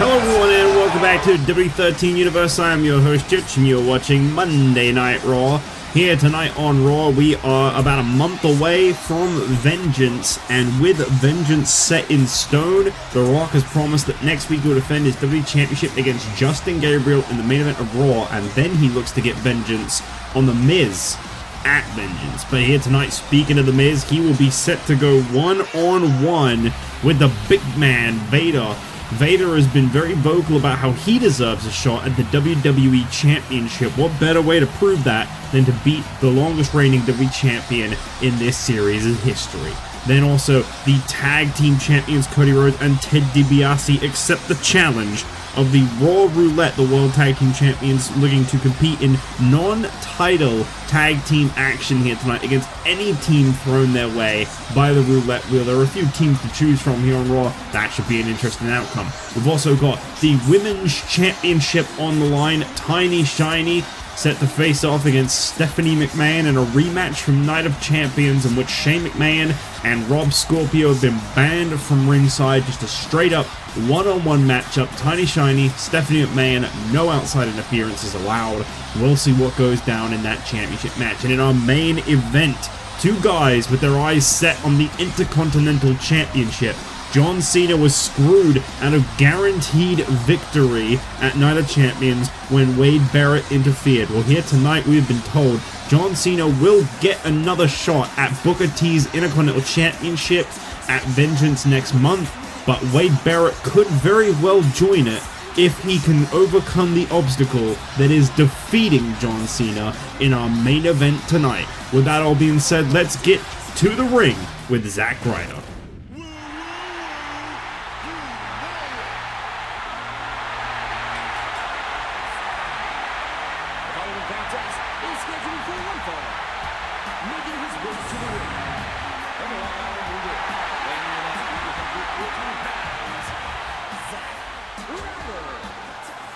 Hello everyone and welcome back to W13 Universe. I am your host Jitch and you're watching Monday Night Raw. Here tonight on Raw we are about a month away from Vengeance, and with Vengeance set in stone, The Rock has promised that next week he'll defend his WWE Championship against Justin Gabriel in the main event of Raw, and then he looks to get vengeance on The Miz at Vengeance. But here tonight, speaking of The Miz, he will be set to go one-on-one with the big man, Vader. Vader has been very vocal about how he deserves a shot at the WWE Championship. What better way to prove that than to beat the longest reigning WWE Champion in this series' history? Then also, the Tag Team Champions Cody Rhodes and Ted DiBiase accept the challenge of the RAW Roulette, the World Tag Team Champions, looking to compete in non-title tag team action here tonight against any team thrown their way by the roulette wheel. There are a few teams to choose from here on Raw. That should be an interesting outcome. We've also got the Women's Championship on the line. Tiny Shiny set to face off against Stephanie McMahon in a rematch from Night of Champions, in which Shane McMahon and Rob Scorpio have been banned from ringside. Just a straight up one-on-one matchup. Tiny Shiny, Stephanie McMahon, no outside interferences allowed. We'll see what goes down in that championship match. And in our main event, two guys with their eyes set on the Intercontinental Championship. John Cena was screwed out of guaranteed victory at Night of Champions when Wade Barrett interfered. Well, here tonight we've been told John Cena will get another shot at Booker T's Intercontinental Championship at Vengeance next month, but Wade Barrett could very well join it if he can overcome the obstacle that is defeating John Cena in our main event tonight. With that all being said, let's get to the ring with Zack Ryder.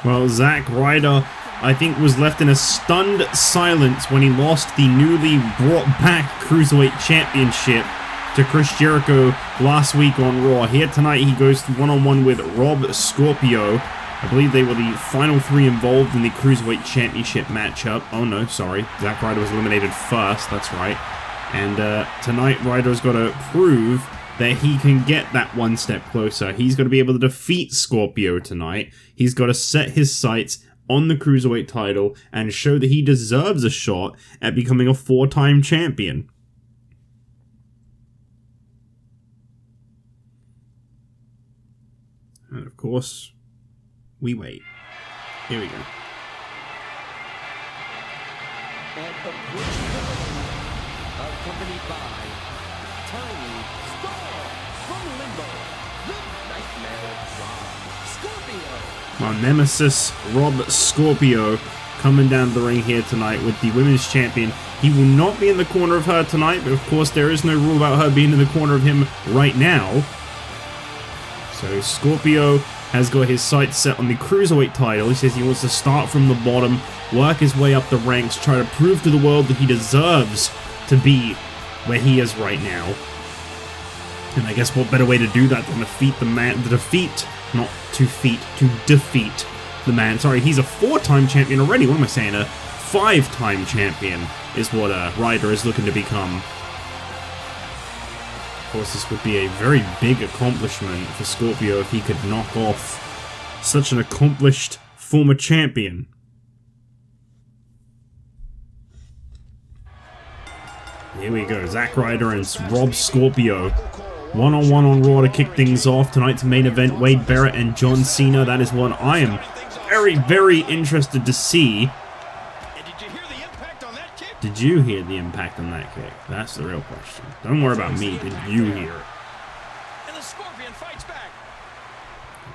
Well, Zack Ryder, I think, was left in a stunned silence when he lost the newly brought back Cruiserweight Championship to Chris Jericho last week on Raw. Here tonight, he goes one-on-one with Rob Scorpio. I believe they were the final three involved in the Cruiserweight Championship matchup. Oh no, sorry. Zack Ryder was eliminated first, that's right. And tonight, Ryder's got to prove that he can get that one step closer. He's got to be able to defeat Scorpio tonight. He's got to set his sights on the Cruiserweight title and show that he deserves a shot at becoming a four-time champion. And of course, we wait. Here we go. And accompanied by Tiny from Limbo, the Nightmare Rob Scorpio. Our nemesis, Rob Scorpio, coming down the ring here tonight with the Women's Champion. He will not be in the corner of her tonight, but of course there is no rule about her being in the corner of him right now. So Scorpio has got his sights set on the Cruiserweight title. He says he wants to start from the bottom, work his way up the ranks, try to prove to the world that he deserves to be where he is right now. And I guess what better way to do that than defeat the man, to defeat the man. Sorry, he's a four-time champion already. What am I saying? A five-time champion is what Ryder is looking to become. Of course, this would be a very big accomplishment for Scorpio if he could knock off such an accomplished former champion. Here we go, Zack Ryder and Rob Scorpio. One-on-one on Raw to kick things off. Tonight's main event, Wade Barrett and John Cena. That is what I am very, very interested to see. Did you hear the impact on that kick? That's the real question. Don't worry about me. Did you hear it? And the Scorpion fights back.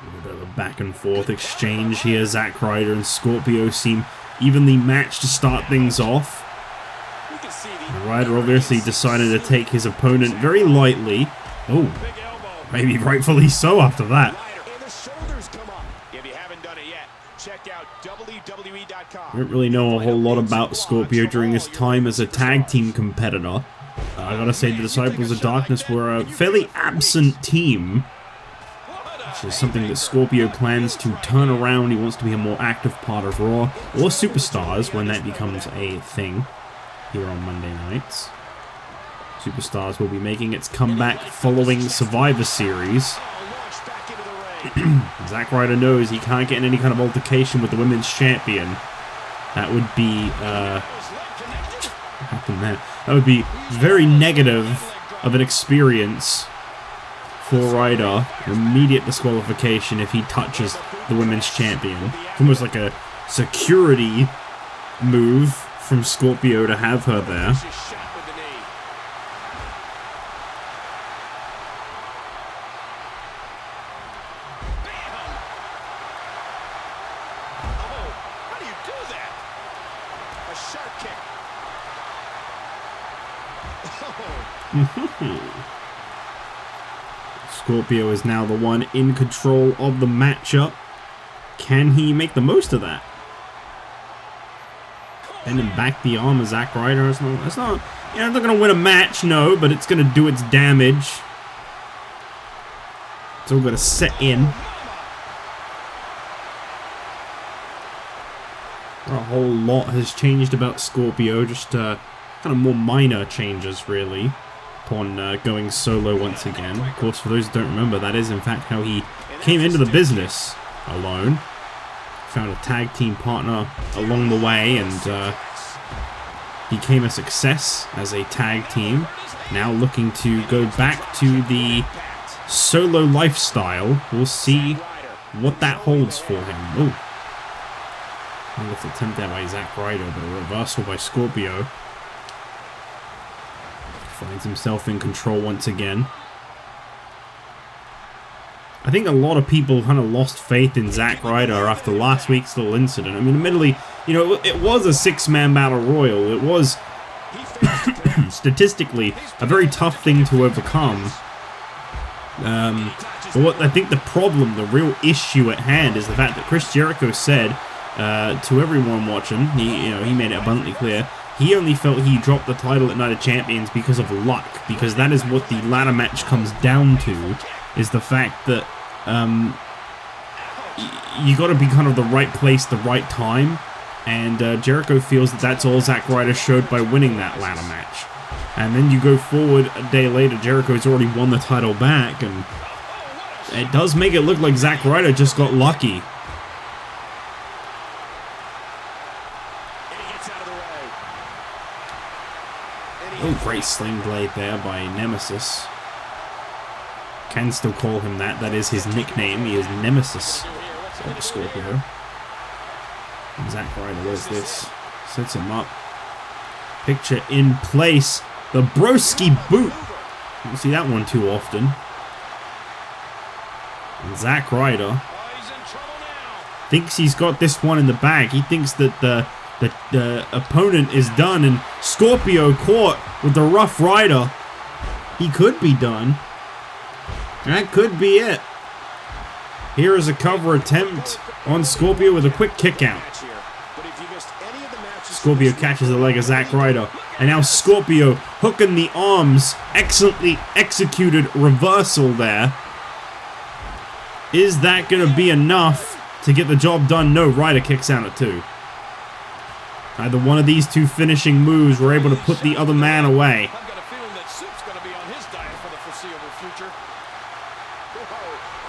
A little bit of a back and forth exchange here. Zack Ryder and Scorpio seem evenly matched to start things off. Ryder obviously decided to take his opponent very lightly. Oh, maybe rightfully so after that. I don't really know a whole lot about Scorpio during his time as a tag team competitor. I gotta say, the Disciples of Darkness were a fairly absent team. which is something that Scorpio plans to turn around. He wants to be a more active part of Raw, or Superstars when that becomes a thing here on Monday nights. Superstars will be making its comeback following Survivor Series. Zack Ryder knows he can't get in any kind of altercation with the women's champion. That would be, what happened there? That would be very negative of an experience for Ryder. Immediate disqualification if he touches the women's champion. It's almost like a security move from Scorpio to have her there. Scorpio is now the one in control of the matchup. Can he make the most of that? Bending back the arm of Zack Ryder. It's not, you know, it's not going to win a match, no, but it's going to do its damage. It's all going to set in. A whole lot has changed about Scorpio, just kind of more minor changes, really, upon going solo once again. Of course, for those who don't remember, that is in fact how he came into the business alone. Found a tag team partner along the way and became a success as a tag team. Now looking to go back to the solo lifestyle. We'll see what that holds for him. Oh, let's attempt that by Zack Ryder, but a reversal by Scorpio. Finds himself in control once again. I think a lot of people kind of lost faith in Zack Ryder after last week's little incident. I mean, admittedly, you know, it was a six-man battle royal. It was, statistically, a very tough thing to overcome. But what I think the problem, the real issue at hand, is the fact that Chris Jericho said to everyone watching, he made it abundantly clear, he only felt he dropped the title at Night of Champions because of luck, because that is what the ladder match comes down to, is the fact that you got to be kind of the right place, the right time, and Jericho feels that that's all Zack Ryder showed by winning that ladder match. And then you go forward a day later, Jericho's already won the title back, and it does make it look like Zack Ryder just got lucky. Oh, great sling blade there by Nemesis. Can still call him that. That is his nickname. He is Nemesis of the Scorpio. And Zack Ryder, where's this? Sets him up. Picture in place. The broski boot. You don't see that one too often. And Zack Ryder thinks he's got this one in the bag. He thinks that the opponent is done, and Scorpio caught with the Rough Rider. He could be done. That could be it. Here is a cover attempt on Scorpio with a quick kick out. Scorpio catches the leg of Zack Ryder, and now Scorpio hooking the arms. Excellently executed reversal there. Is that going to be enough to get the job done? No, Ryder kicks out at 2. Either one of these two finishing moves were able to put the other man away. I've got a feeling that Soup's going to be on his diet for the foreseeable future.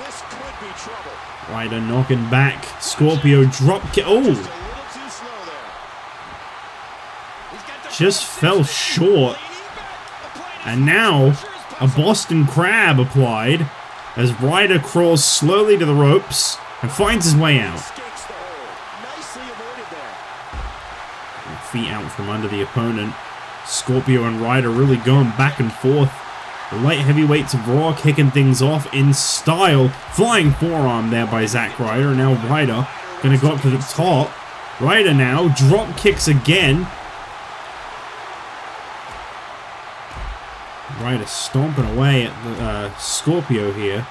This could be trouble. Ryder knocking back. Scorpio drop kick. Oh! Just fell short. And now, a Boston Crab applied as Ryder crawls slowly to the ropes and finds his way out. Feet out from under the opponent. Scorpio and Ryder really going back and forth. The light heavyweights of Raw kicking things off in style. Flying forearm there by Zack Ryder. Now Ryder going to go up to the top. Ryder now drop kicks again. Ryder stomping away at the Scorpio here.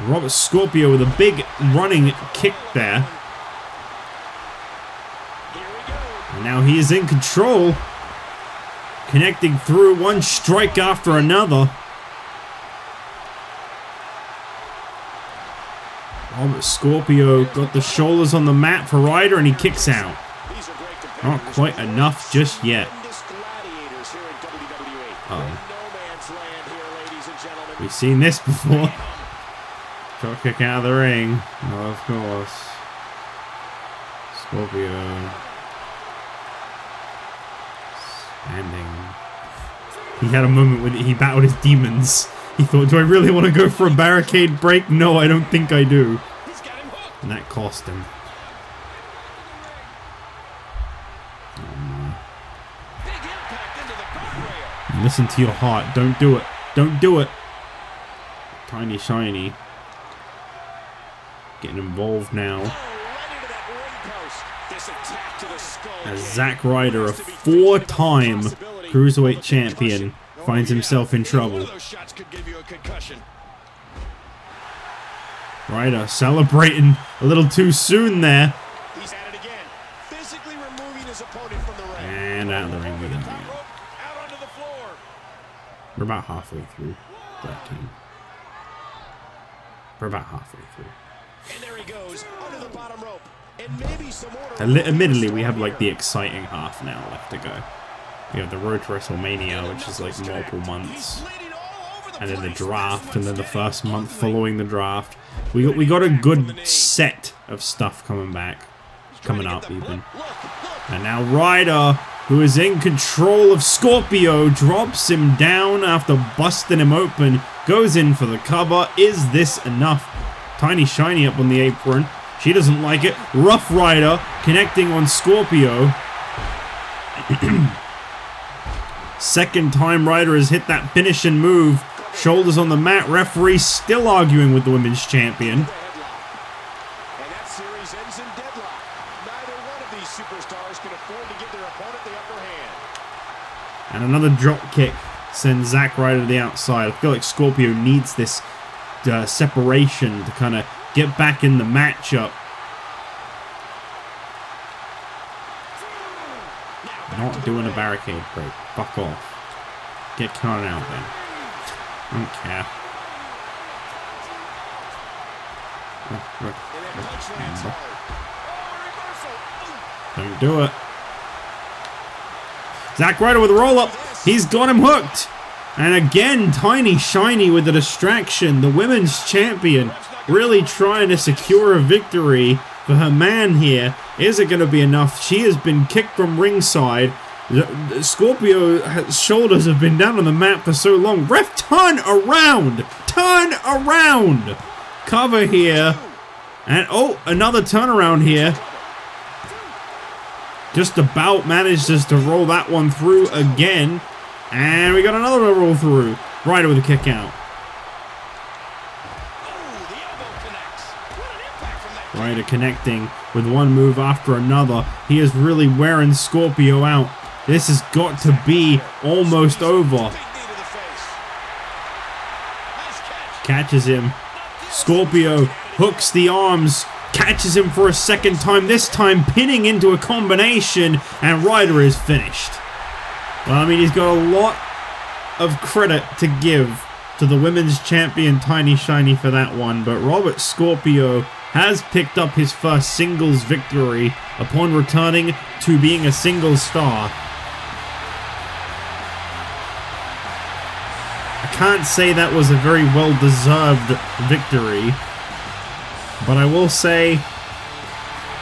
Robert Scorpio with a big running kick there. And now he is in control. Connecting through one strike after another. Oh, but Scorpio got the shoulders on the mat for Ryder, and he kicks out. Not quite enough just yet. Oh. We've seen this before. Drop kick out of the ring. Oh, of course. Scorpio. Standing. He had a moment when he battled his demons. He thought, do I really want to go for a barricade break? No, I don't think I do. And that cost him. Listen to your heart. Don't do it. Don't do it. Tiny Shiny. Getting involved now. As Zack Ryder, a 4-time Cruiserweight champion, finds himself in trouble. Ryder celebrating a little too soon there. And out of the ring with him. We're about halfway through 13. We're about halfway through. And there he goes, under the bottom rope. And maybe some order. Admittedly, we have like the exciting half now left to go. We have the road to WrestleMania, which is like multiple months, and then the draft, and then the first month following the draft. We got a good set of stuff coming up even. And now Ryder, who is in control of Scorpio, drops him down after busting him open, goes in for the cover. Is this enough? Tiny Shiny up on the apron. She doesn't like it. Rough Ryder connecting on Scorpio. Second time Ryder has hit that finishing move. Shoulders on the mat. Referee still arguing with the women's champion. And that series ends in deadlock. Neither one of these superstars can afford to give their opponent the upper hand. And another drop kick sends Zack Ryder to the outside. I feel like Scorpio needs this separation to kind of get back in the matchup. Not doing a barricade break. Fuck off. Get counted out then. I don't care. Don't do it. Zack Ryder with a roll-up. He's got him hooked. And again, Tiny Shiny with the distraction. The women's champion really trying to secure a victory for her man here. Is it going to be enough? She has been kicked from ringside. Scorpio's shoulders have been down on the mat for so long. Ref, turn around! Turn around! Cover here. And, oh, another turnaround here. Just about manages to roll that one through again. And we got another roll through. Ryder with a kick out. Ryder connecting with one move after another. He is really wearing Scorpio out. This has got to be almost over. Catches him. Scorpio hooks the arms. Catches him for a second time. This time pinning into a combination. And Ryder is finished. Well, I mean, he's got a lot of credit to give to the women's champion Tiny Shiny for that one. But Robert Scorpio has picked up his first singles victory upon returning to being a single star. I can't say that was a very well-deserved victory, but I will say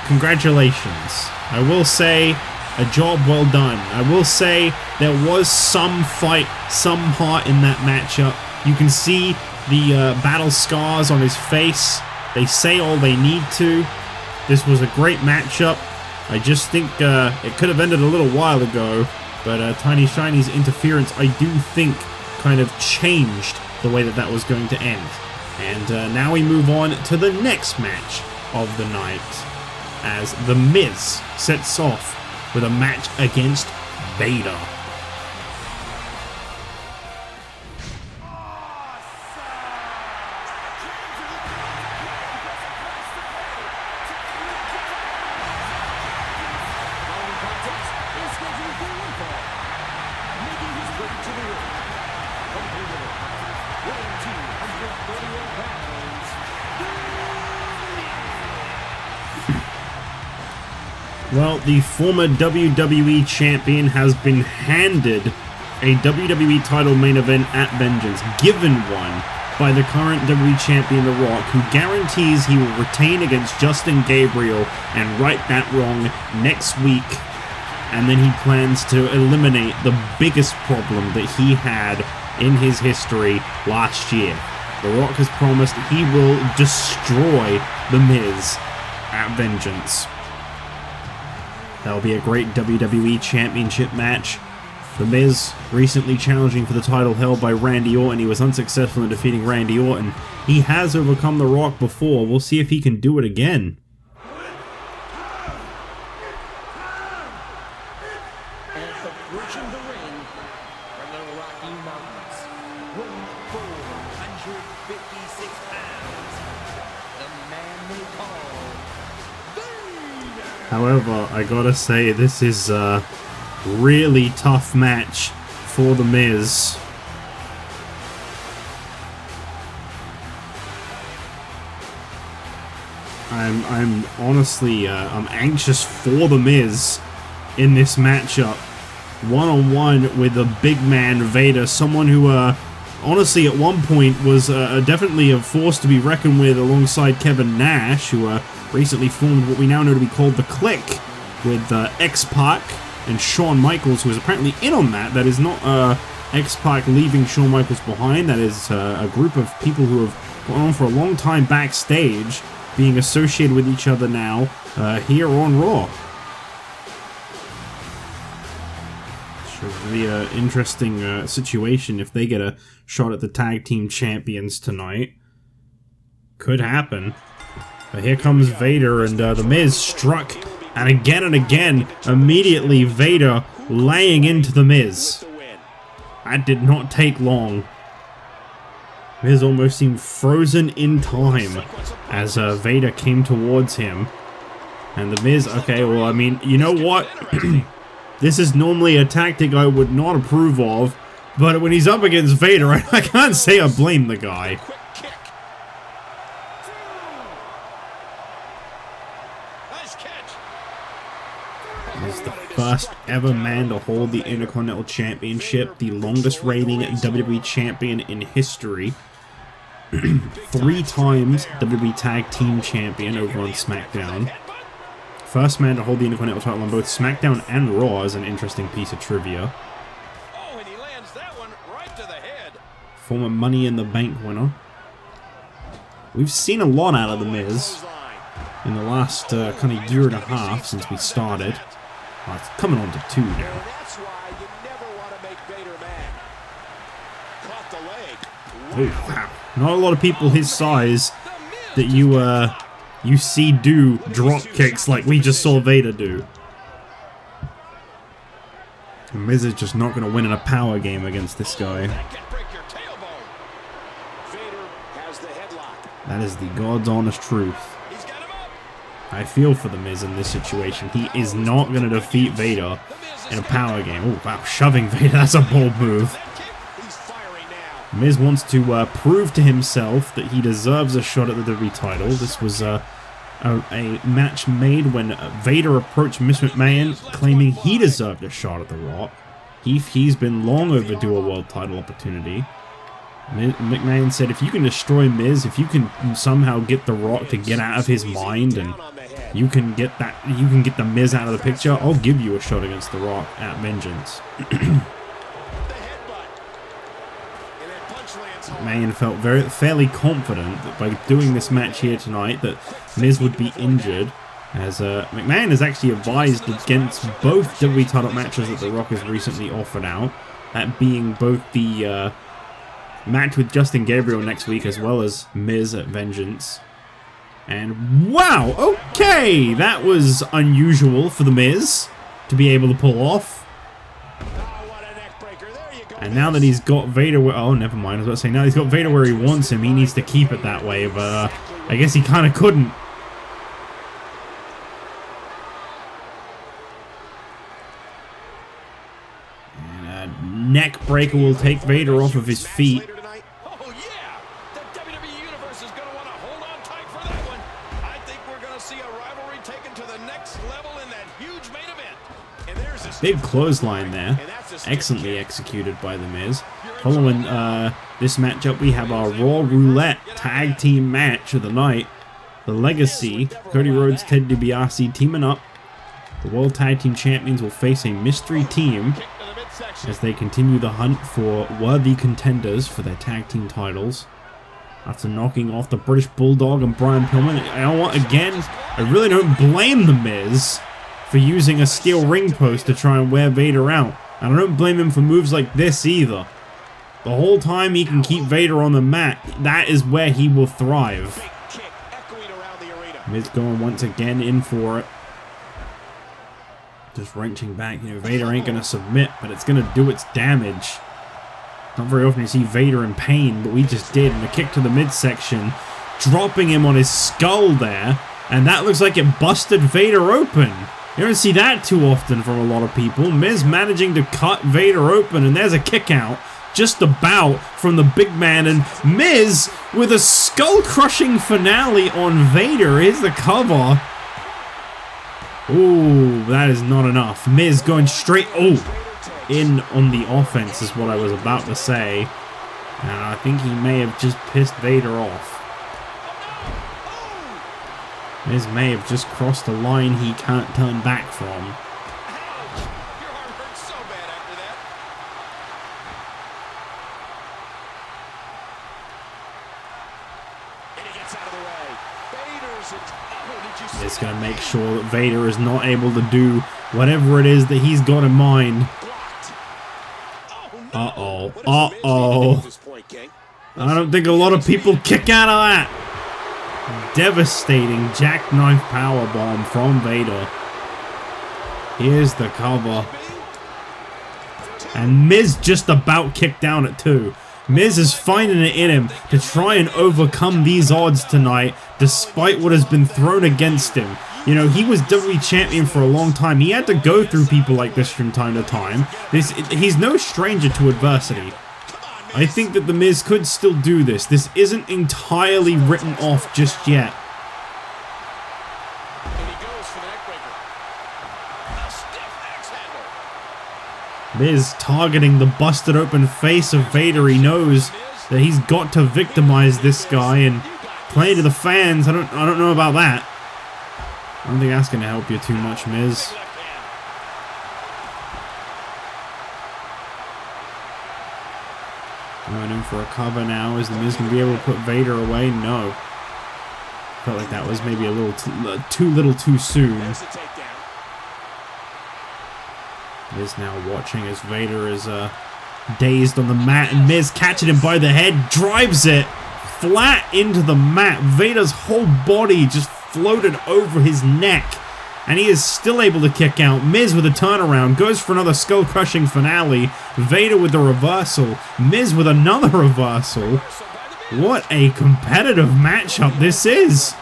congratulations. I will say a job well done. I will say there was some fight, some heart in that matchup. You can see the battle scars on his face. They say all they need to. This was a great matchup. I just think it could have ended a little while ago, but Tiny Shiny's interference, I do think, kind of changed the way that that was going to end. And now we move on to the next match of the night, as The Miz sets off with a match against Vader. Well, the former WWE champion has been handed a WWE title main event at Vengeance, given one by the current WWE champion, The Rock, who guarantees he will retain against Justin Gabriel and right that wrong next week. And then he plans to eliminate the biggest problem that he had in his history last year. The Rock has promised he will destroy The Miz at Vengeance. That'll be a great WWE Championship match. The Miz recently challenging for the title held by Randy Orton. He was unsuccessful in defeating Randy Orton. He has overcome The Rock before. We'll see if he can do it again. Approaching the ring from the Rocky Mountains, weighing 456 pounds, the man they call Vader. However, I gotta say, this is a really tough match for The Miz. I'm honestly, I'm anxious for The Miz in this matchup. One-on-one with the big man Vader, someone who, honestly, at one point was definitely a force to be reckoned with alongside Kevin Nash, who recently formed what we now know to be called The Clique, with X-Pac and Shawn Michaels, who is apparently in on that. That is not X-Pac leaving Shawn Michaels behind. That is a group of people who have gone on for a long time backstage, being associated with each other now here on Raw. Should be an interesting situation if they get a shot at the tag team champions tonight. Could happen. But here comes Vader, and The Miz struck, and again, immediately Vader laying into The Miz. That did not take long. Miz almost seemed frozen in time as Vader came towards him. And The Miz, okay, well, I mean, you know what? This is normally a tactic I would not approve of, but when he's up against Vader, I can't say I blame the guy. He's the first ever man to hold the Intercontinental Championship, the longest reigning WWE champion in history. 3 times WWE Tag Team Champion over on SmackDown. First man to hold the Intercontinental title on both SmackDown and Raw is an interesting piece of trivia. Oh, and he lands that one right to the head. Former Money in the Bank winner. We've seen a lot out of The Miz in the last kind of year and a half since we started. Well, it's coming on to 2 now. That's why you never want to make Vader mad. Caught the leg. Oh, wow. Not a lot of people his size that you see do drop kicks like we just saw Vader do. Miz is just not going to win in a power game against this guy. That is the God's honest truth. I feel for The Miz in this situation. He is not going to defeat Vader in a power game. Oh, wow, shoving Vader, that's a bold move. Miz wants to prove to himself that he deserves a shot at the WWE title. This was a match made when Vader approached Miss McMahon, claiming he deserved a shot at The Rock. He's been long overdue a world title opportunity. McMahon said, if you can destroy Miz, if you can somehow get The Rock to get out of his mind, and you can get the Miz out of the picture, I'll give you a shot against The Rock at Vengeance. McMahon felt fairly confident that by doing this match here tonight that Miz would be injured, as McMahon has actually advised against both WWE title matches that The Rock has recently offered out, that being both the match with Justin Gabriel next week as well as Miz at Vengeance. And wow, okay, that was unusual for The Miz to be able to pull off. And now that he's got Vader where... Oh, never mind. I was about to say, now he's got Vader where he wants him, he needs to keep it that way. But I guess he kind of couldn't. And a neck breaker will take Vader off of his feet. Oh, yeah. The WWE Universe is going to want to hold on tight for that one. I think we're going to see a rivalry taken to the next level in that huge Big clothesline there. Excellently executed by The Miz. Following this matchup, we have our Raw Roulette Tag Team match of the night. The Legacy, Cody Rhodes, Ted DiBiase teaming up. The World Tag Team Champions will face a mystery team as they continue the hunt for worthy contenders for their tag team titles. After knocking off the British Bulldog and Brian Pillman, I really don't blame The Miz for using a steel ring post to try and wear Vader out. And I don't blame him for moves like this either. The whole time he can keep Vader on the mat, that is where he will thrive. Miz going once again in for it. Just wrenching back. You know, Vader ain't going to submit, but it's going to do its damage. Not very often you see Vader in pain, but we just did. And a kick to the midsection, dropping him on his skull there. And that looks like it busted Vader open. You don't see that too often from a lot of people. Miz managing to cut Vader open, and there's a kick out. Just about from the big man, and Miz with a skull-crushing finale on Vader. Here's the cover. Ooh, that is not enough. Miz going straight, in on the offense is what I was about to say. And I think he may have just pissed Vader off. Miz may have just crossed a line he can't turn back from. It's going to make sure that Vader is not able to do whatever it is that he's got in mind. Uh-oh. Uh-oh. I don't think a lot of people kick out of that. Devastating jackknife powerbomb from Vader. Here's the cover. And Miz just about kicked down at 2. Miz is finding it in him to try and overcome these odds tonight, despite what has been thrown against him. You know, he was WWE Champion for a long time. He had to go through people like this from time to time. He's no stranger to adversity. I think that The Miz could still do this. This isn't entirely written off just yet. Miz targeting the busted open face of Vader. He knows that he's got to victimize this guy and play to the fans. I don't know about that. I don't think that's going to help you too much, Miz. Going in for a cover now. Is The Miz going to be able to put Vader away? No. Felt like that was maybe a little too soon. Miz now watching as Vader is dazed on the mat, and Miz catching him by the head, drives it flat into the mat. Vader's whole body just floated over his neck, and he is still able to kick out. Miz with a turnaround, goes for another skull-crushing finale. Vader with the reversal, Miz with another reversal. What a competitive matchup this is.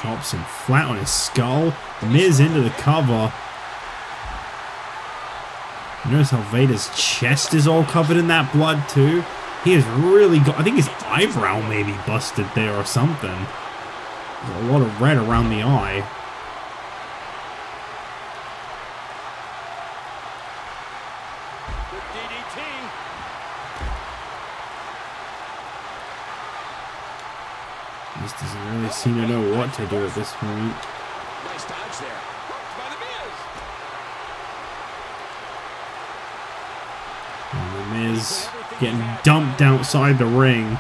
Drops him flat on his skull. Miz into the cover. Notice how Vader's chest is all covered in that blood too. He has really got, I think his eyebrow may be busted there or something. There's a lot of red around the eye. This doesn't really seem to know what to do at this point. Nice dodge there. By the Miz. And The Miz getting dumped outside the ring.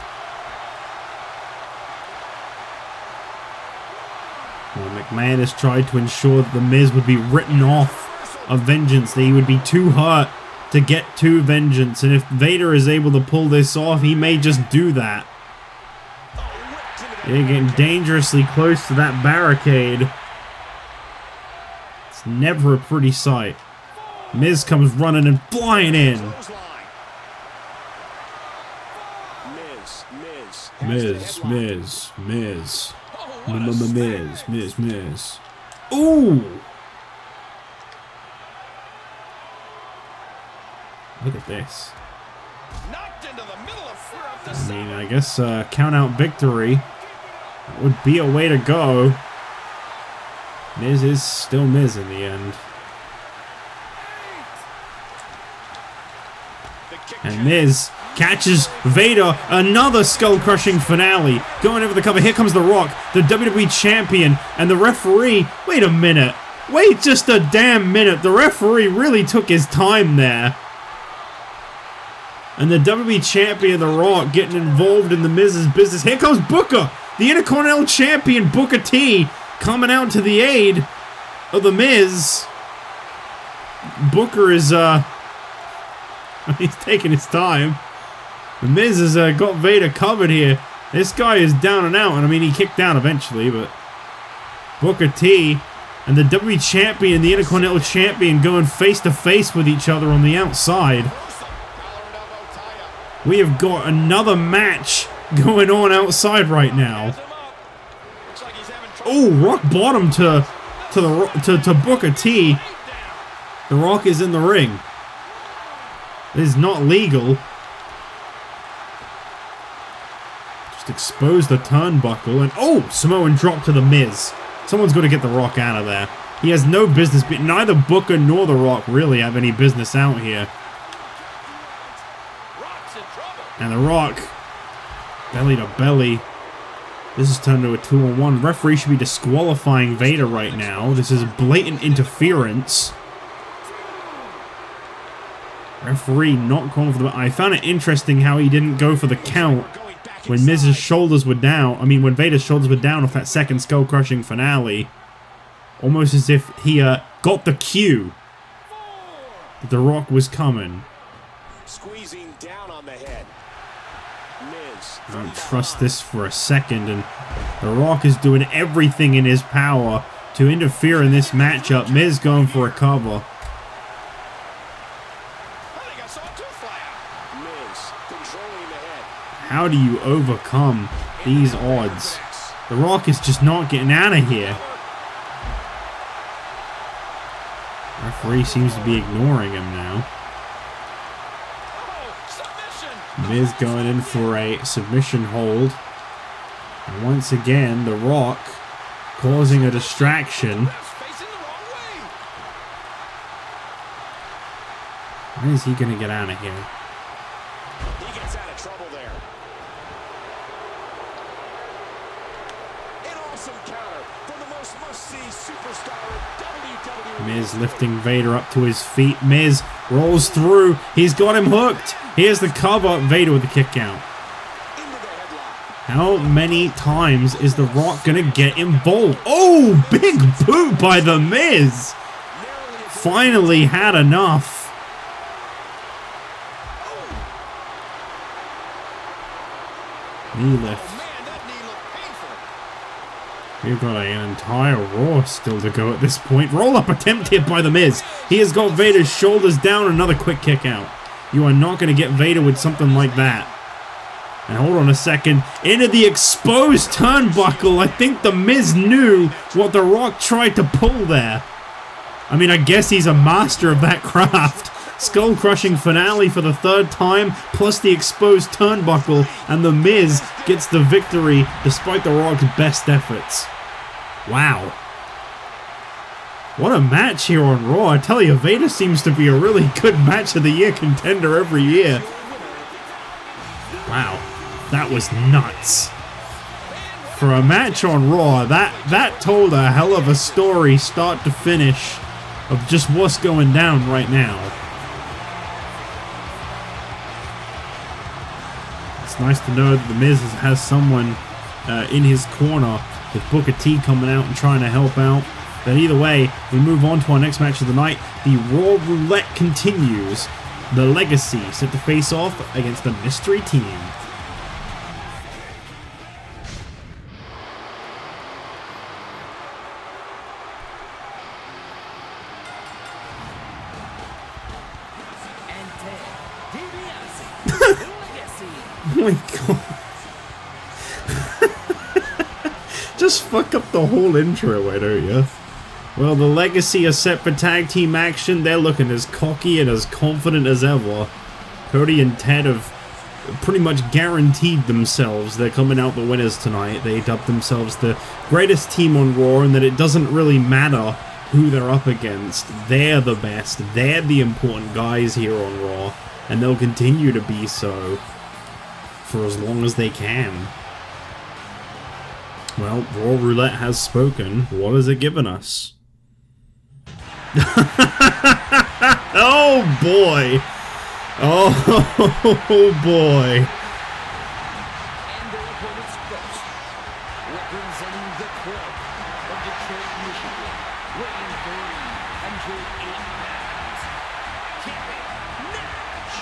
Well, McMahon has tried to ensure that The Miz would be written off of Vengeance, that he would be too hurt to get to Vengeance, and if Vader is able to pull this off, he may just do that. They're getting dangerously close to that barricade. It's never a pretty sight. Miz comes running and flying in. Miz. Ooh! Look at this. Knocked into the middle of I mean, I guess count out victory would be a way to go. Miz is still Miz in the end. And Miz catches Vader, another skull-crushing finale. Going over the cover, here comes The Rock, the WWE Champion, and the referee. Wait a minute. Wait just a damn minute. The referee really took his time there. And the WWE Champion, The Rock, getting involved in the Miz's business. Here comes Booker, the Intercontinental Champion, Booker T, coming out to the aid of the Miz. Booker is, he's taking his time. The Miz has got Vader covered here. This guy is down and out, and I mean, he kicked down eventually, but Booker T and the WWE Champion and the Intercontinental Champion going face to face with each other on the outside. We have got another match going on outside right now. Oh, rock bottom to Booker T. The Rock is in the ring. It is not legal. Just expose the turnbuckle and oh, Samoan drop to the Miz. Someone's got to get the Rock out of there. He has no business. Neither Booker nor the Rock really have any business out here. And the Rock, belly to belly. This has turned into a 2-on-1. Referee should be disqualifying Vader right now. This is blatant interference. Referee not calling for the... I found it interesting how he didn't go for the count when Miz's shoulders were down. I mean, when Vader's shoulders were down off that second skull-crushing finale. Almost as if he got the cue that the Rock was coming. Squeezing down on the head. Miz. I don't trust this for a second, and the Rock is doing everything in his power to interfere in this matchup. Miz going for a cover. How do you overcome these odds? The Rock is just not getting out of here. Referee seems to be ignoring him now. Miz going in for a submission hold. And once again, The Rock causing a distraction. When is he going to get out of here? He gets out of trouble there. An awesome counter from the most must-see superstar in WWE. Miz lifting Vader up to his feet. Miz rolls through. He's got him hooked. Here's the cover. Vader with the kick out. How many times is The Rock going to get involved? Oh, big boot by The Miz. Finally had enough. Knee lift. We've got an entire Raw still to go at this point. Roll-up attempt here by The Miz. He has got Vader's shoulders down. Another quick kick out. You are not going to get Vader with something like that. And hold on a second. Into the exposed turnbuckle. I think The Miz knew what The Rock tried to pull there. I mean, I guess he's a master of that craft. Skull-crushing finale for the third time, plus the exposed turnbuckle, and The Miz gets the victory despite The Rock's best efforts. Wow. What a match here on Raw. I tell you, Vader seems to be a really good match of the year contender every year. Wow. That was nuts. For a match on Raw, that told a hell of a story start to finish of just what's going down right now. It's nice to know that The Miz has someone in his corner with Booker T coming out and trying to help out. But either way, we move on to our next match of the night. The RAW Roulette continues. The Legacy set to face off against the Mystery Team. Oh my god. Just fuck up the whole intro, why don't you? Well, the Legacy are set for tag team action. They're looking as cocky and as confident as ever. Cody and Ted have pretty much guaranteed themselves they're coming out the winners tonight. They dubbed themselves the greatest team on Raw, and that it doesn't really matter who they're up against. They're the best. They're the important guys here on Raw, and they'll continue to be so for as long as they can. Well, Raw Roulette has spoken. What has it given us? Oh boy! Oh boy! And their opponents first, representing the club of Detroit, Michigan, weighing 308 pounds, Kevin Nash.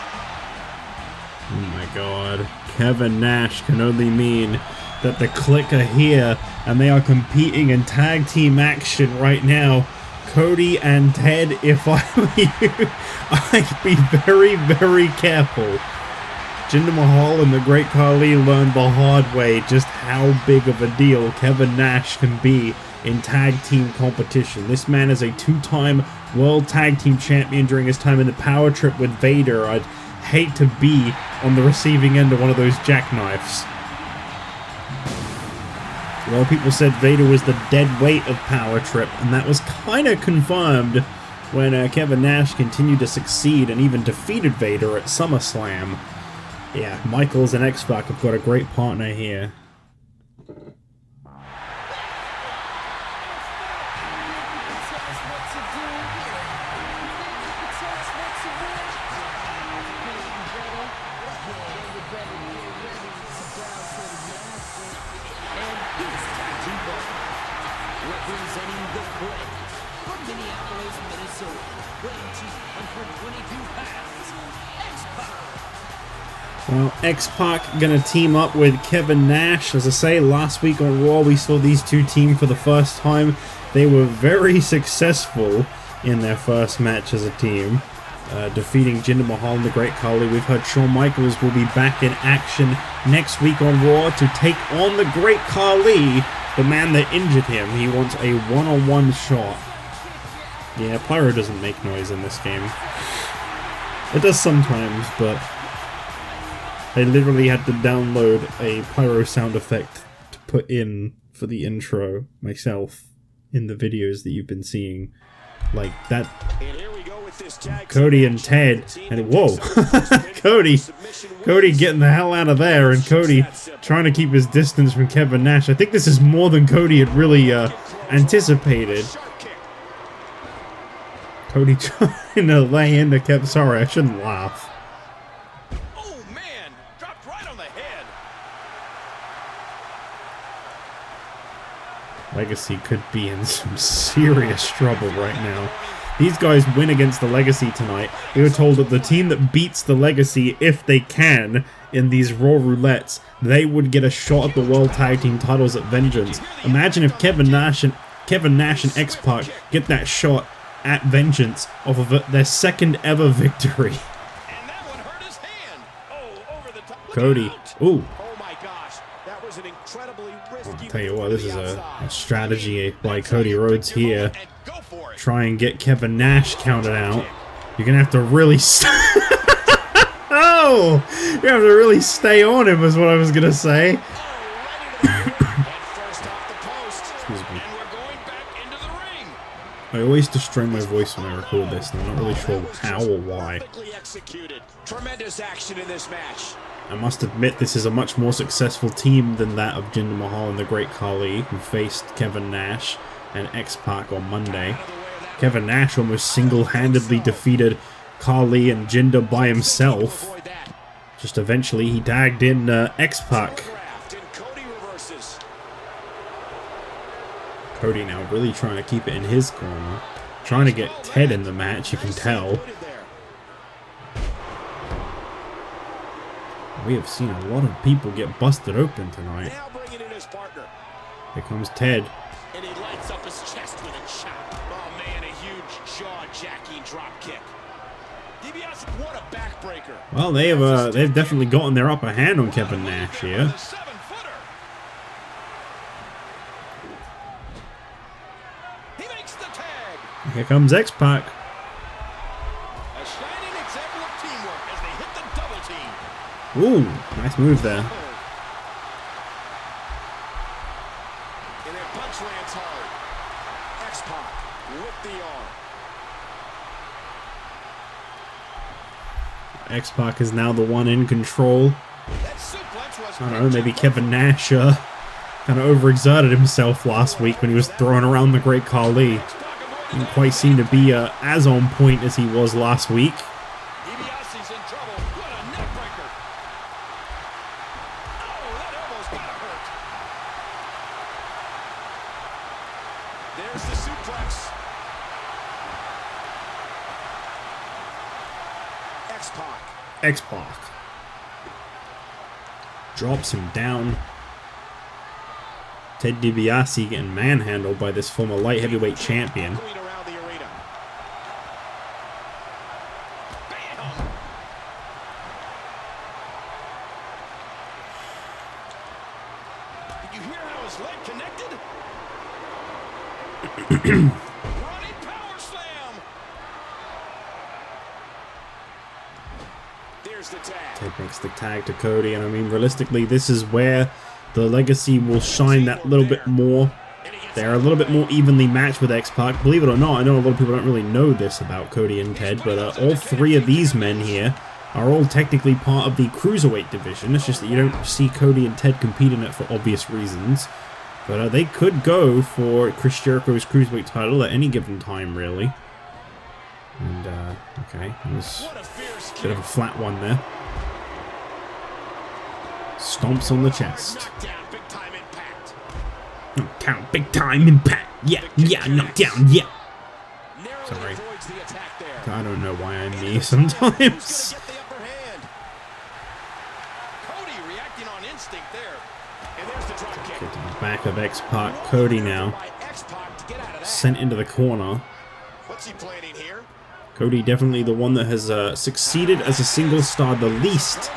Oh my god. Kevin Nash can only mean that the Clique are here and they are competing in tag team action right now. Cody and Ted, if I were you, I'd be very, very careful. Jinder Mahal and the Great Khali learned the hard way just how big of a deal Kevin Nash can be in tag team competition. This man is a two-time World Tag Team Champion during his time in the Power Trip with Vader. I'd hate to be on the receiving end of one of those jackknives. Well, people said Vader was the dead weight of Power Trip, and that was kind of confirmed when Kevin Nash continued to succeed and even defeated Vader at SummerSlam. Yeah, Michaels and X-Pac have got a great partner here. Representing the Clique from Minneapolis, Minnesota, weighing 222 pounds, X-Pac. Well, X-Pac gonna team up with Kevin Nash. As I say, last week on Raw we saw these two team for the first time. They were very successful in their first match as a team, defeating Jinder Mahal and the Great Khali. We've heard Shawn Michaels will be back in action next week on Raw to take on the Great Khali, the man that injured him. He wants a one-on-one shot. Yeah, Pyro doesn't make noise in this game. It does sometimes, but I literally had to download a Pyro sound effect to put in for the intro myself in the videos that you've been seeing. Like that. Cody and Ted, and whoa, Cody getting the hell out of there, and Cody trying to keep his distance from Kevin Nash. I think this is more than Cody had really anticipated. Cody trying to lay into Kevin. Sorry, I shouldn't laugh. Oh man, dropped right on the head. Legacy could be in some serious trouble right now. These guys win against the Legacy tonight. We were told that the team that beats the Legacy, if they can, in these Raw Roulettes, they would get a shot at the World Tag Team titles at Vengeance. Imagine if Kevin Nash and X-Pac get that shot at Vengeance off of their second ever victory. And that one hurt his hand. Oh, over the top. Cody. Ooh. Oh my gosh, that was an incredibly risky. I'll tell you what, this is a strategy by Cody Rhodes here. Try and get Kevin Nash counted out. You're gonna have to really oh! You have to really stay on him is what I was gonna say. Excuse me. I always destroy my voice when I record this, and I'm not really sure how or why. Tremendous action in this match. I must admit this is a much more successful team than that of Jinder Mahal and the Great Khali, who faced Kevin Nash and X-Pac on Monday. Kevin Nash almost single-handedly defeated Khali and Jinder by himself. Just eventually he tagged in X-Pac. Cody now really trying to keep it in his corner. Trying to get Ted in the match, you can tell. We have seen a lot of people get busted open tonight. Here comes Ted. And he lights up his chest with a chop. Oh man, a huge jaw-jacking drop kick. DiBiase, what a backbreaker. Well, they've definitely gotten their upper hand on Kevin Nash here. He makes the tag. Here comes X-Pac. A shining example of teamwork as they hit the double team. Ooh, nice move there. And that punch lands hard. X-Pac with the arm. X-Pac is now the one in control. That suplex was I don't know, maybe Kevin Nash kind of overexerted himself last week when he was throwing around the Great Khali. Didn't quite seem to be as on point as he was last week. DiBiase's in trouble. What a neck breaker. Oh, that elbow's gotta hurt. There's the suplex. X-Pac. X-Pac drops him down. Ted DiBiase getting manhandled by this former light heavyweight champion. Going around the arena. Bam! Did you hear how his leg connected? Running power slam. There's the tag. Ted makes the tag to Cody, and I mean, realistically, this is where the Legacy will shine that little bit more. They're a little bit more evenly matched with X-Pac. Believe it or not, I know a lot of people don't really know this about Cody and Ted, but all three of these men here are all technically part of the Cruiserweight division. It's just that you don't see Cody and Ted compete in it for obvious reasons. But they could go for Chris Jericho's Cruiserweight title at any given time, really. And, okay, that was a bit of a flat one there. Stomps on the chest. Knockdown, big time impact. Knockdown, big time impact. Yeah, yeah, knockdown, yeah. Narrowly Sorry. avoids the attack there. I don't know why I'm me sometimes. Get the upper hand. Cody reacting on instinct there. And there's the drop kick. Get to the back of X-Pac. Cody now By X-Pac to get out of that. sent into the corner. What's he planning here? Cody definitely the one that has succeeded as a single star the least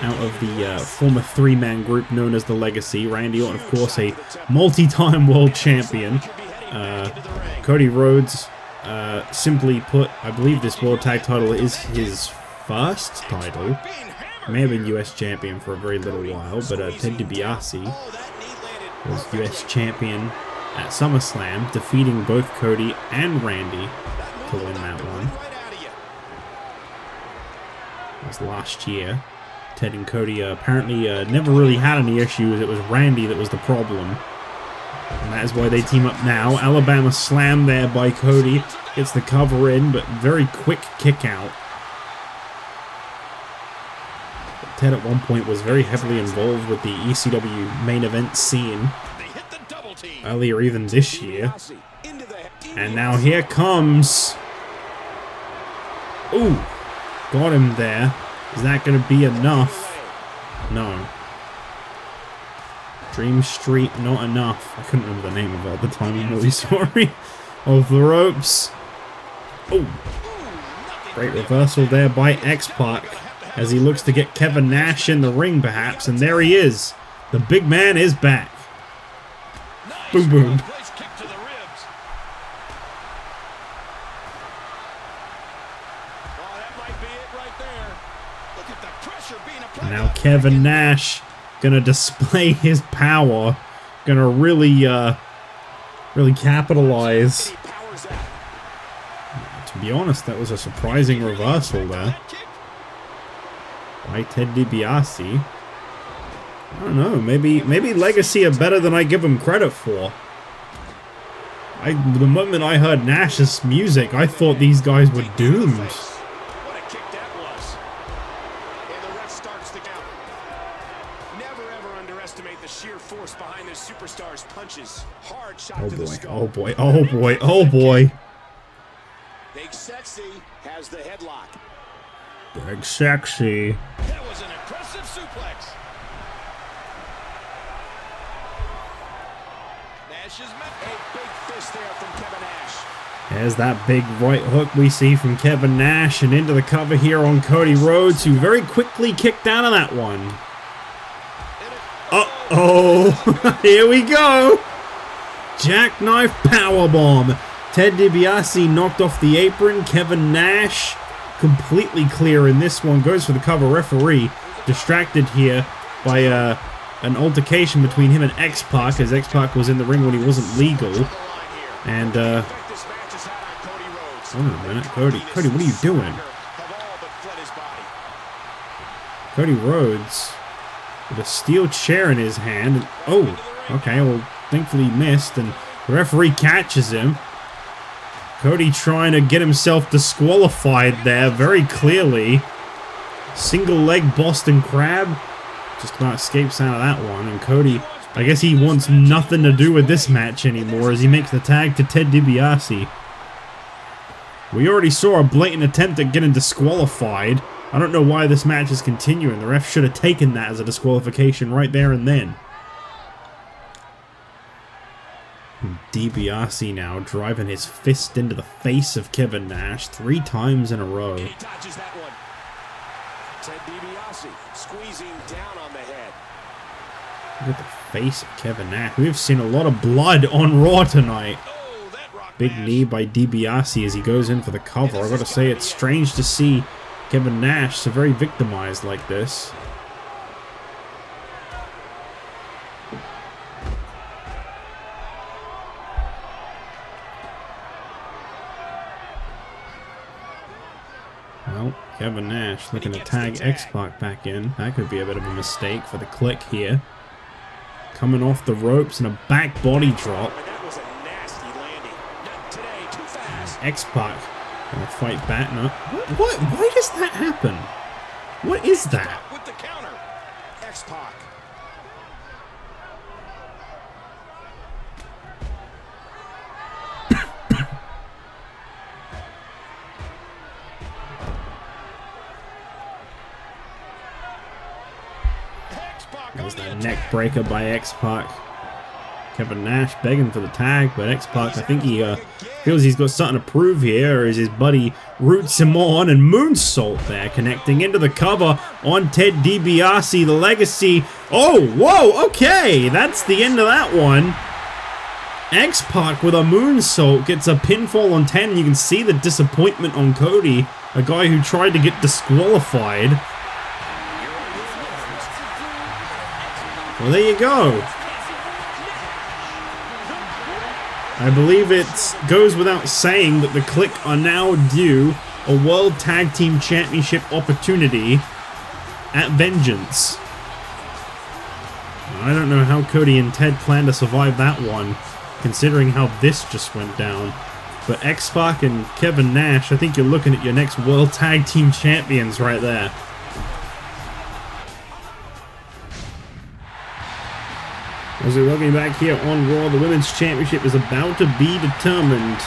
out of the former three-man group known as the Legacy. Randy Orton, of course, a multi-time world champion. Cody Rhodes, simply put, I believe this World Tag title is his first title. May have been US champion for a very little while, but Ted DiBiase was US champion at SummerSlam, defeating both Cody and Randy to win that one. That was last year. Ted and Cody apparently never really had any issues. It was Randy that was the problem. And that is why they team up now. Alabama slam there by Cody. Gets the cover in, but very quick kick out. Ted at one point was very heavily involved with the ECW main event scene. Earlier even this year. And now here comes... Ooh! Got him there. Is that going to be enough? No. Dream Street, not enough. I couldn't remember the name of it at the time, I'm really sorry. Of the ropes. Oh. Great reversal there by X-Pac as he looks to get Kevin Nash in the ring, perhaps. And there he is. The big man is back. Boom, boom. Now Kevin Nash gonna display his power, gonna really capitalize. To be honest, that was a surprising reversal there by Ted DiBiase. I don't know, maybe Legacy are better than I give them credit for. The moment I heard Nash's music, I thought these guys were doomed. Oh boy, oh boy, oh boy, oh boy. Big Sexy has the headlock. Big Sexy. That was an impressive suplex. Nash has met a big fist there from Kevin Nash. There's that big right hook we see from Kevin Nash and into the cover here on Cody Rhodes, who very quickly kicked out of that one. Uh-oh, here we go. Jackknife powerbomb. Ted DiBiase knocked off the apron. Kevin Nash completely clear in this one. Goes for the cover. Referee distracted here by an altercation between him and X-Pac, as X-Pac was in the ring when he wasn't legal. And, hold on a minute. Cody, what are you doing? Cody Rhodes with a steel chair in his hand. And, oh, okay, well, thankfully he missed, and the referee catches him. Cody trying to get himself disqualified there very clearly. Single leg Boston Crab. Just about escapes out of that one. And Cody, I guess he wants nothing to do with this match anymore as he makes the tag to Ted DiBiase. We already saw a blatant attempt at getting disqualified. I don't know why this match is continuing. The ref should have taken that as a disqualification right there and then. DiBiase now driving his fist into the face of Kevin Nash 3 times in a row. He dodges that one. Ted DiBiase squeezing down on the head. Look at the face of Kevin Nash. We've seen a lot of blood on Raw tonight. Oh, that rock Big mash. knee by DiBiase as he goes in for the cover. I gotta say, it's strange to see Kevin Nash so very victimized like this. Well, Kevin Nash looking to tag X-Pac back in. That could be a bit of a mistake for the Click here. Coming off the ropes and a back body drop. That was a nasty landing. Not today, too fast. X-Pac gonna fight back. No. What? Why does that happen? What is that? With the counter. X-Pac. There's that neck breaker by X-Pac. Kevin Nash begging for the tag, but X-Pac, I think he feels he's got something to prove here as his buddy roots him on, and moonsault there, connecting into the cover on Ted DiBiase, the legacy. Oh, whoa, okay, that's the end of that one. X-Pac with a moonsault gets a pinfall on 10, and you can see the disappointment on Cody, a guy who tried to get disqualified. Well, there you go. I believe it goes without saying that the Click are now due a World Tag Team Championship opportunity at Vengeance. I don't know how Cody and Ted plan to survive that one, considering how this just went down. But X-Pac and Kevin Nash, I think you're looking at your next World Tag Team Champions right there. As we're looking back here on Raw, the Women's Championship is about to be determined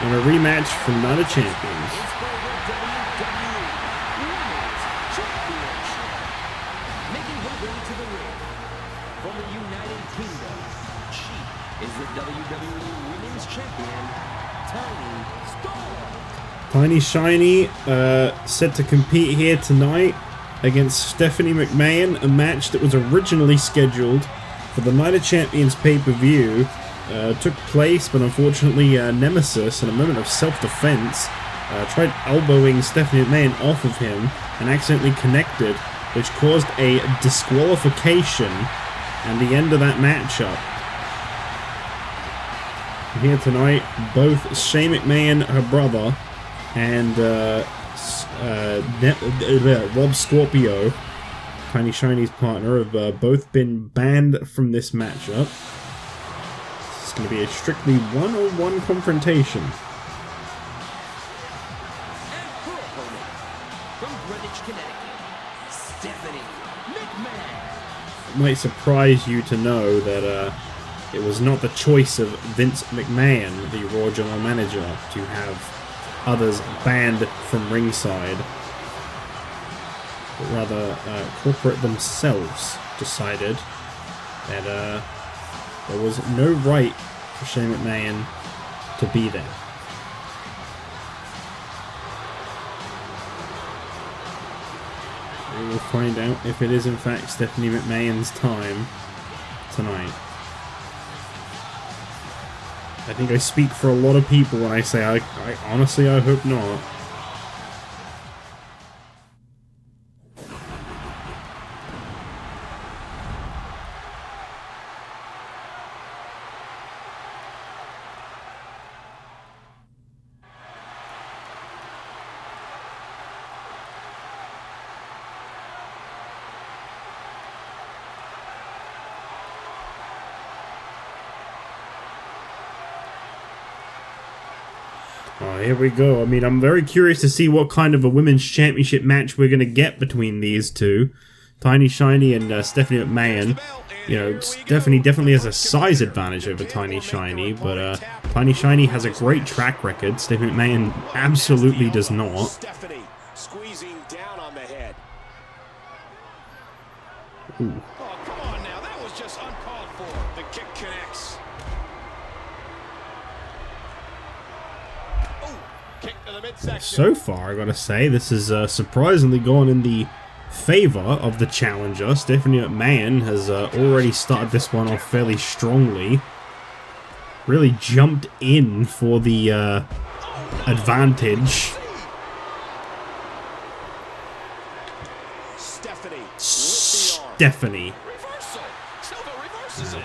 in a rematch for Night of Champions. Making her way to the ring from the United Kingdom, she is the WWE Women's Champion, Tiny Storm. Tiny Shiny set to compete here tonight against Stephanie McMahon, a match that was originally scheduled for the Night of Champions pay-per-view. Took place, but unfortunately Nemesis, in a moment of self-defense, tried elbowing Stephanie McMahon off of him and accidentally connected, which caused a disqualification and the end of that matchup. Here tonight, both Shane McMahon, her brother, and Rob Scorpio, Tiny Shiny's partner, have both been banned from this matchup. This is going to be a strictly one-on-one confrontation. And her opponent, from Greenwich, Connecticut, Stephanie McMahon. It might surprise you to know that it was not the choice of Vince McMahon, the Raw General Manager, to have others banned from ringside. But rather, corporate themselves decided that there was no right for Shane McMahon to be there. We will find out if it is in fact Stephanie McMahon's time tonight. I think I speak for a lot of people when I say I honestly I hope not. Oh, here we go. I mean, I'm very curious to see what kind of a women's championship match we're going to get between these two. Tiny Shiny and Stephanie McMahon. You know, Stephanie definitely has a size advantage over Tiny Shiny, but Tiny Shiny has a great track record. Stephanie McMahon absolutely does not. Stephanie squeezing down on the head. Ooh. Oh, come on now. That was just uncalled for. The kick connects. Oh, kick to the midsection. So far, I gotta say, this has surprisingly gone in the favor of the challenger. Stephanie McMahon has already started this one off fairly strongly. Really jumped in for the advantage. Stephanie.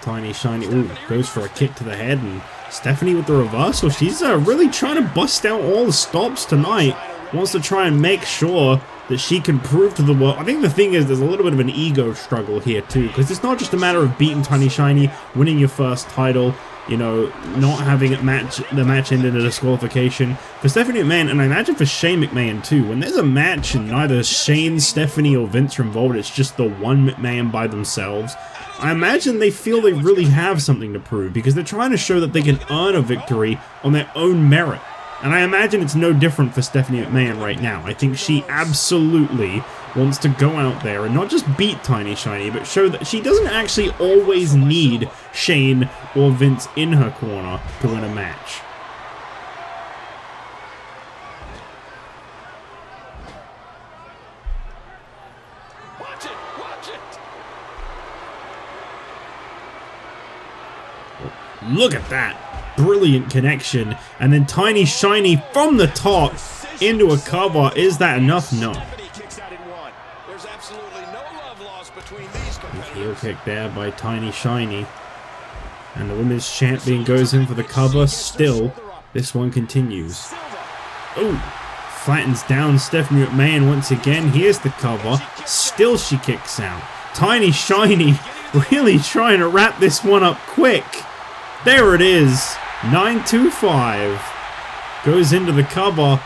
Tiny Shiny, ooh, goes for a kick to the head, and Stephanie with the reversal. She's really trying to bust out all the stops tonight. Wants to try and make sure that she can prove to the world. I think the thing is, there's a little bit of an ego struggle here too, because it's not just a matter of beating Tiny Shiny, winning your first title, you know, not having it the match end in a disqualification. For Stephanie McMahon, and I imagine for Shane McMahon too, when there's a match and neither Shane, Stephanie, or Vince are involved, it's just the one McMahon by themselves, I imagine they feel they really have something to prove, because they're trying to show that they can earn a victory on their own merit. And I imagine it's no different for Stephanie McMahon right now. I think she absolutely wants to go out there and not just beat Tiny Shiny, but show that she doesn't actually always need Shane or Vince in her corner to win a match. Watch it, watch it. Look at that. Brilliant connection. And then Tiny Shiny from the top into a cover. Is that enough? No. Heel kick there by Tiny Shiny. And the women's champion goes in for the cover. Still, this one continues. Oh, flattens down Stephanie McMahon once again. Here's the cover. Still she kicks out. Tiny Shiny really trying to wrap this one up quick. There it is. 9-2-5 goes into the cover,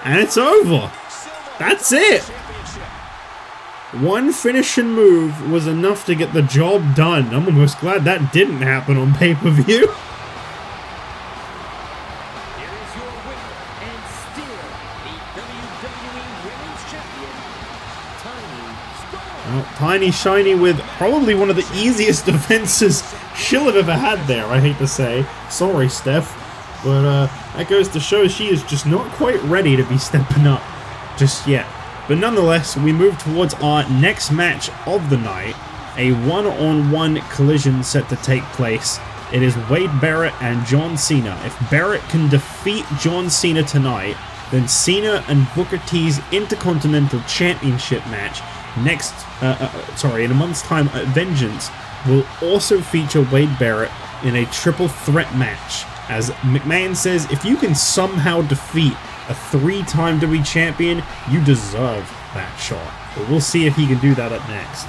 and it's over. That's it. One finishing move was enough to get the job done. I'm almost glad that didn't happen on pay-per-view. Well, Tiny Shiny with probably one of the easiest defenses she'll have ever had there, I hate to say. Sorry, Steph. But that goes to show she is just not quite ready to be stepping up just yet. But nonetheless, we move towards our next match of the night. A one-on-one collision set to take place. It is Wade Barrett and John Cena. If Barrett can defeat John Cena tonight, then Cena and Booker T's Intercontinental Championship match in a month's time at Vengeance will also feature Wade Barrett in a triple threat match. As McMahon says, if you can somehow defeat a 3-time WWE champion, you deserve that shot. But we'll see if he can do that up next.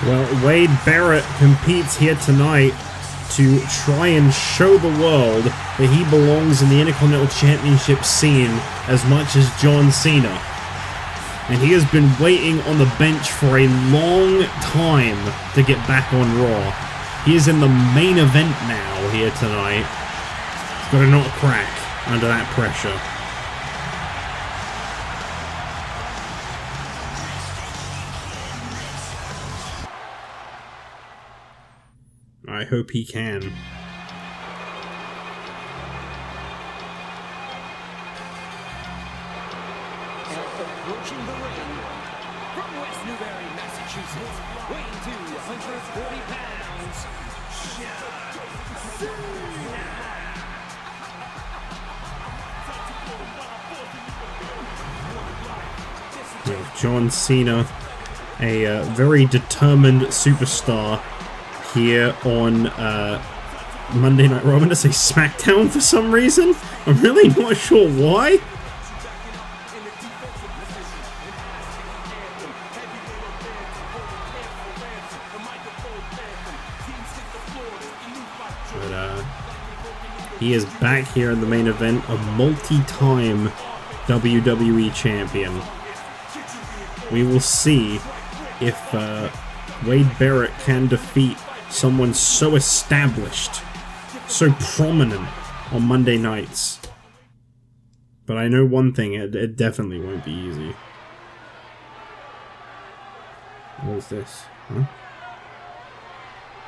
Well, Wade Barrett competes here tonight to try and show the world that he belongs in the Intercontinental Championship scene as much as John Cena. And he has been waiting on the bench for a long time to get back on Raw. He is in the main event now here tonight. He's got to not crack under that pressure. I hope he can. Approaching the ring from West Newbury, Massachusetts, weighing 240 pounds, Yeah, John Cena, a very determined superstar here on Monday Night Raw. I'm going to say SmackDown for some reason. I'm really not sure why. But he is back here in the main event, a multi-time WWE champion. We will see if Wade Barrett can defeat someone so established, so prominent on Monday nights. But I know one thing, it definitely won't be easy. What is this? Huh?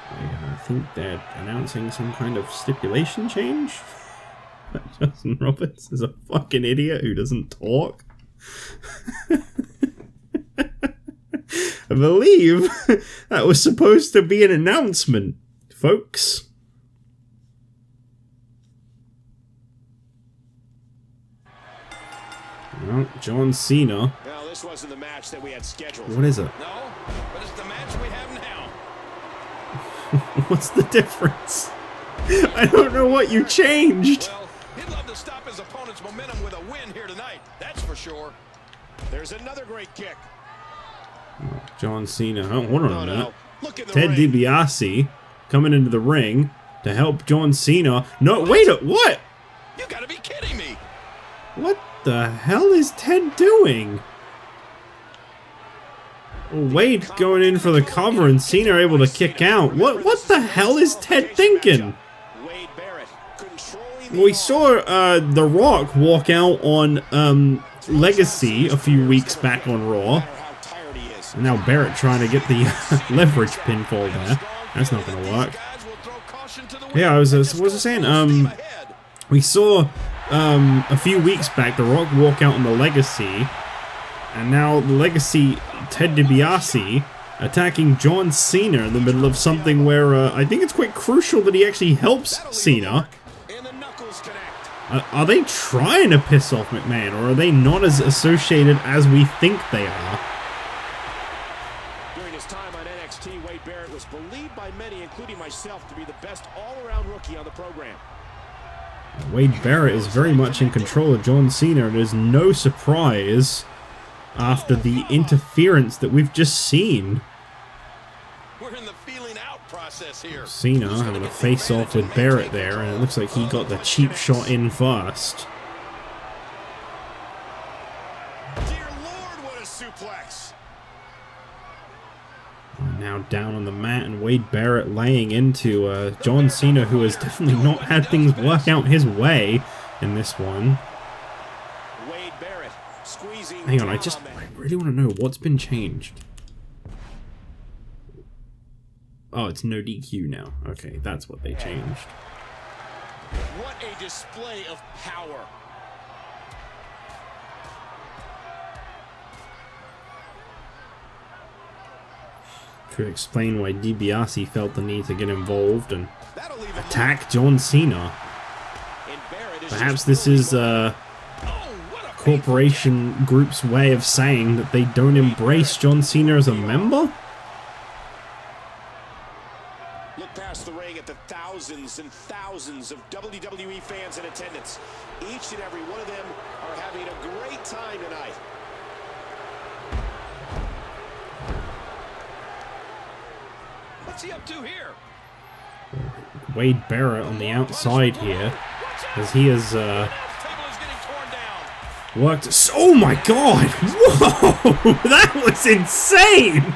I think they're announcing some kind of stipulation change. Justin Roberts is a fucking idiot who doesn't talk. I believe that was supposed to be an announcement, folks. Well, John Cena. Now, this wasn't the match that we had scheduled. What is it? No, but it's the match we have now. What's the difference? I don't know what you changed. Well, he'd love to stop his opponent's momentum with a win here tonight. That's for sure. There's another great kick. John Cena. Oh, hold on a minute. Look at the Ted ring. DiBiase coming into the ring to help John Cena. No, wait, what? You gotta be kidding me. What the hell is Ted doing? Wade going in for the cover and Cena able to kick out. What the hell is Ted thinking? Wade Barrett controlling We saw The Rock walk out on Legacy a few weeks back on Raw. And now Barrett trying to get the leverage pinfall there. That's not going to work. Yeah, what was I saying? We saw a few weeks back The Rock walk out on the Legacy. And now the Legacy, Ted DiBiase, attacking John Cena in the middle of something where I think it's quite crucial that he actually helps Cena. Are they trying to piss off McMahon, or are they not as associated as we think they are? During his time on NXT, Wade Barrett was believed by many, including myself, to be the best all-around rookie on the program. Wade Barrett is very much in control of John Cena, and it is no surprise after the interference that we've just seen. We're in the feeling out process here. Cena having a face-off with Barrett there, and it looks like he got the cheap shot in first. Dear Lord, what a suplex! Now down on the mat, and Wade Barrett laying into John Cena, who has definitely not had things work out his way in this one. Wade Barrett squeezing. Hang on, I really want to know what's been changed. Oh, it's no DQ now. Okay, that's what they changed. What a display of power. To explain why DiBiase felt the need to get involved and attack John Cena. Perhaps this is corporation group's way of saying that they don't embrace John Cena as a member? Look past the ring at the thousands and thousands of WWE fans in attendance. Each and every one of them are having a great time tonight. What's he up to here? Wade Barrett on the outside here, as he has worked. Oh my god! Whoa! That was insane!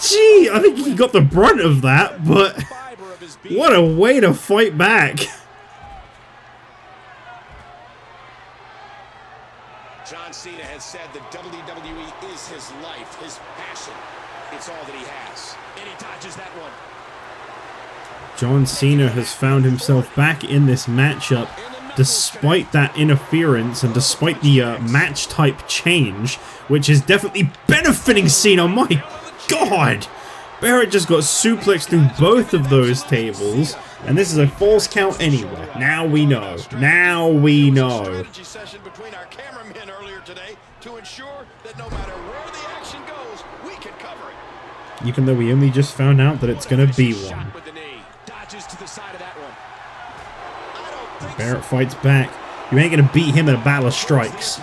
Gee, I think he got the brunt of that, but what a way to fight back. John Cena has said that WWE is his life, his passion. It's all that he has. And he dodges that one. John Cena has found himself back in this matchup despite that interference and despite the match type change, which is definitely benefiting Cena. My God! Barrett just got suplexed through both of those tables, And this is a false count anyway. Now we know. Now we know. Session between our cameramen earlier today to ensure that no matter where the action goes, we can cover it. Even though we only just found out that it's going to be one. Barrett fights back. You ain't going to beat him in a battle of strikes.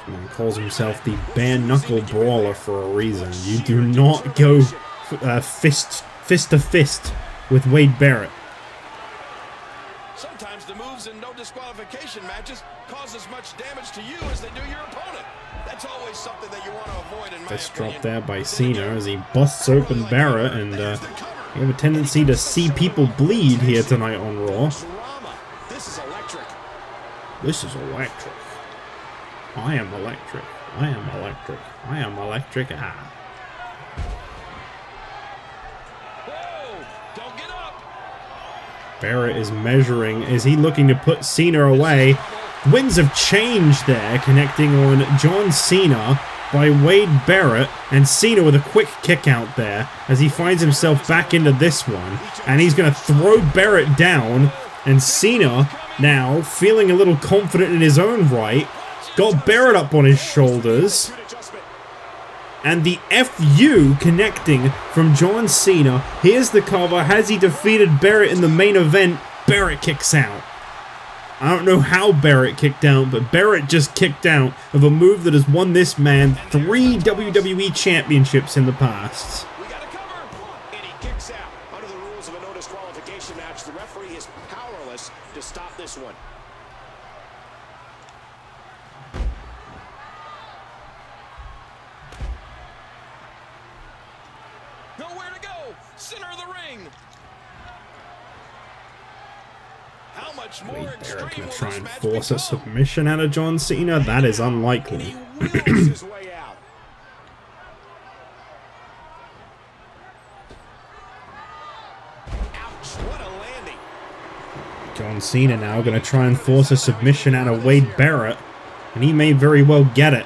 He calls himself the bare knuckle brawler for a reason. You do not go fist to fist with Wade Barrett. Sometimes the moves in no disqualification matches cause as much damage to you as they do your opponent. That's always something that you want to avoid in my Fist opinion. drop there by Cena as he busts open Barrett, and you have a tendency to see people bleed here tonight on Raw. This is electric. This is electric. I am electric. I am electric. I am electric. Ah. Whoa! Don't get up. Barrett is measuring. Is he looking to put Cena away? Winds of change there, connecting on John Cena by Wade Barrett, and Cena with a quick kick out there as he finds himself back into this one, and he's going to throw Barrett down, and Cena now feeling a little confident in his own right, got Barrett up on his shoulders, and the FU connecting from John Cena. Here's the cover. Has he defeated Barrett in the main event? Barrett kicks out. I don't know how Barrett kicked out, but Barrett just kicked out of a move that has won this man 3 WWE championships in the past. We got a cover. And he kicks out. Under the rules of a no disqualification match, the referee is powerless to stop this one. Nowhere to go. Center of the ring. How much more Wade Barrett extreme going will to try this and match force a become? submission out of John Cena? That is unlikely. He wheels his way out. Ouch, what a landing. John Cena now going to try and force a submission out of Wade Barrett, and he may very well get it.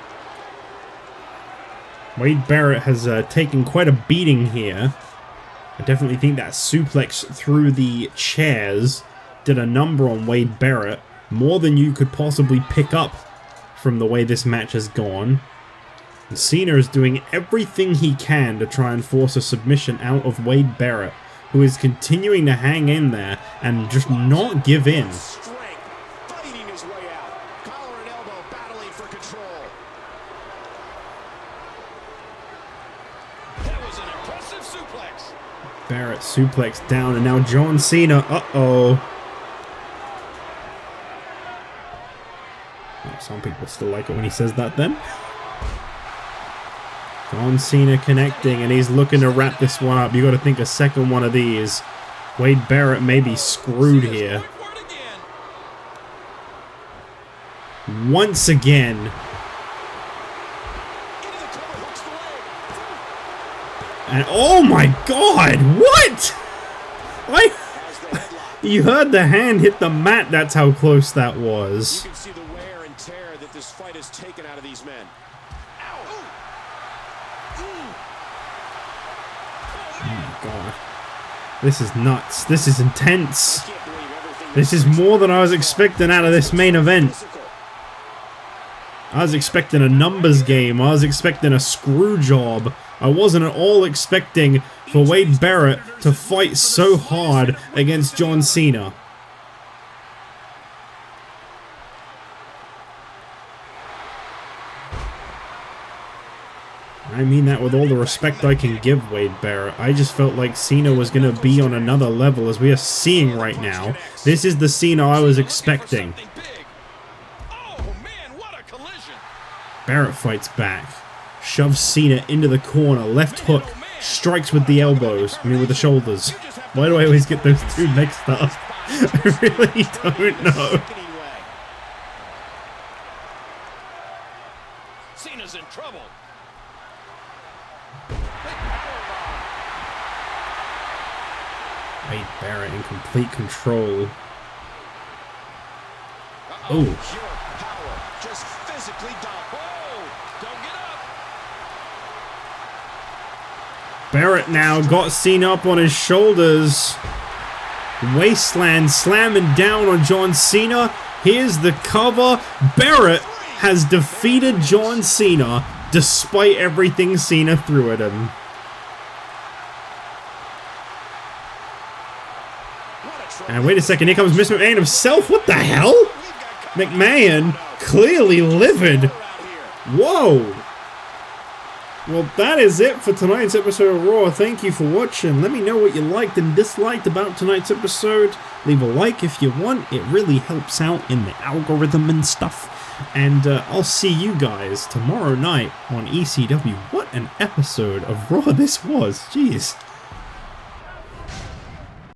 Wade Barrett has taken quite a beating here. I definitely think that suplex through the chairs did a number on Wade Barrett, more than you could possibly pick up from the way this match has gone. And Cena is doing everything he can to try and force a submission out of Wade Barrett, who is continuing to hang in there and just not give in. Strength, fighting his way out. Collar and elbow battling for control. That was an impressive suplex. Barrett suplex down, and now John Cena, uh-oh. Well, some people still like it when he says that then. John Cena connecting, and he's looking to wrap this one up. You got to think a second one of these. Wade Barrett may be screwed here. Once again. And oh my god, what? You heard the hand hit the mat, that's how close that was. You can see the wear and tear that this fight has taken out of these men. Oh my god. This is nuts. This is intense. This is more than I was expecting out of this main event. I was expecting a numbers game. I was expecting a screw job. I wasn't at all expecting for Wade Barrett to fight so hard against John Cena. I mean that with all the respect I can give Wade Barrett. I just felt like Cena was going to be on another level, as we are seeing right now. This is the Cena I was expecting. Barrett fights back. Shoves Cena into the corner. Left hook. Strikes with the elbows. I mean with the shoulders. Why do I always get those two mixed up? I really don't know. Cena's in trouble. Wade Barrett in complete control. Oh. Pure power, just physically dominant. Whoa! Don't get Barrett now got Cena up on his shoulders. Wasteland slamming down on John Cena. Here's the cover. Barrett has defeated John Cena despite everything Cena threw at him. And wait a second, here comes Mr. McMahon himself. What the hell? McMahon clearly livid. Whoa. Well, that is it for tonight's episode of Raw. Thank you for watching. Let me know what you liked and disliked about tonight's episode. Leave a like if you want. It really helps out in the algorithm and stuff. And I'll see you guys tomorrow night on ECW. What an episode of Raw this was. Jeez.